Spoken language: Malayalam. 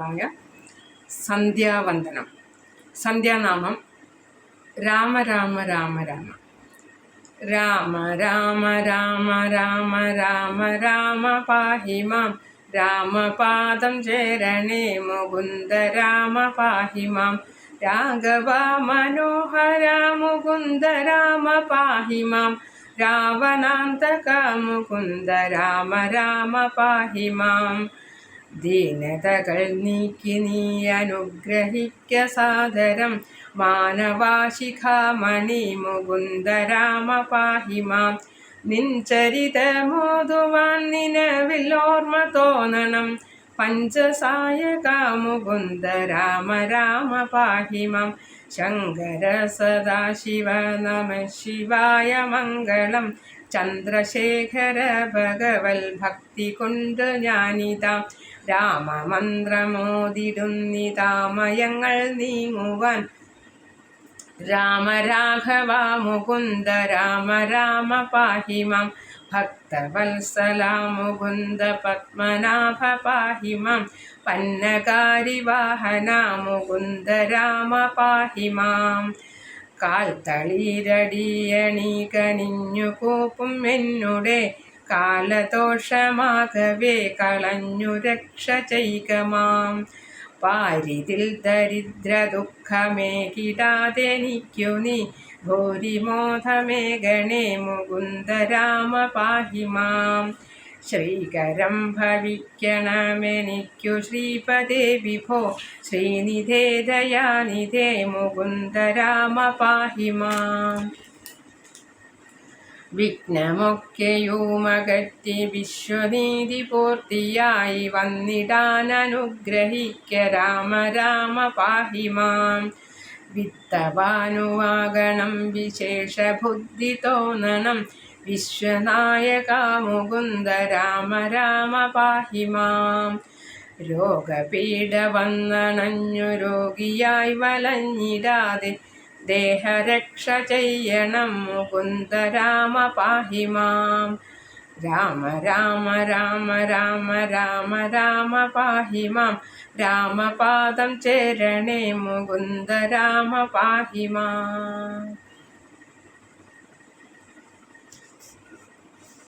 ായ സന്ധ്യാവന്ദനം. സന്ധ്യാനാമം: രാമ രാമ രാമ രാമ രാമ രാമ രാമ രാമ രാമ രാമ പാഹി മാം. രാമപാദം ചേരണേ മുകുന്ദ രാമ പാഹി മാം. രാഘവ മനോഹര മുകുന്ദ രാമ പാഹി മാം. രാവണാന്തക മുകുന്ദ രാമ രാമ പാഹി മാം. ദീനതകൾ നീക്കി നീ അനുഗ്രഹിക്ക സാദരം. മാനവാശിഖാമണി മുകുന്ദ രാമ പാഹി മാം. നിൻ ചരിതമോതുവാൻ നിലവിൽ ഓർമ്മ തോന്നണം. പഞ്ചസായക മുകുന്ദ രാമ രാമ പാഹി മാം. ശങ്കര സദാശിവ നമ ശിവായ മംഗളം. ചന്ദ്രശേഖര ഭഗവൽ ഭക്തി കൊണ്ട് ഞാനിതാ രാമമന്ത്രമോതിടുന്നിതാമയങ്ങൾ നീങ്ങുവാൻ. രാമ രാഘവ മുകുന്ദ രാമ രാമ പാഹി മാം. ഭക്തവത്സല മുകുന്ദ പത്മനാഭ പാഹി മാം. പന്നകാരി വാഹന മുകുന്ദ രാമ പാഹി മാം. കാൽത്തളിരടിയണി കനിഞ്ഞു കൂപ്പും എന്നുടെ കാലദോഷമാകവേ കളഞ്ഞു രക്ഷ ചെയ്ക മാം. പാരിതിൽ ദരിദ്ര ദുഃഖമേകിടാതെനിക്കു നീ ഭൂരിമോധമേകണേ മുകുന്ദ രാമ പാഹി മാം. ശ്രീകരം ഭവിക്കണമെനിക്കു ശ്രീപദേ വിഭോ. ശ്രീനിധേ ദയാനിധേ മുകുന്ദ രാമ പാഹി മാം. വിഘ്നമൊക്കെയുമകറ്റി വിശ്വനീതി പൂർത്തിയായി വന്നിടാൻ അനുഗ്രഹിക്ക രാമ രാമ പാഹി മാം. വിത്തവാനുവാകണം വിശേഷ ബുദ്ധി തോന്നണം. വിശ്വനായക മുകുന്ദ രാമ രാമ പാഹി മാം. രോഗപീഡ വന്നണഞ്ഞു രോഗിയായി വലഞ്ഞിടാതെ ദേഹരക്ഷ ചെയ്യണം മുകുന്ദ രാമ പാഹി മാം. രാമ രാമ രാമ രാമ രാമ രാമ പാഹി മാം. രാമപാദം ചേരണേ മുകുന്ദ രാമ പാഹി മാം.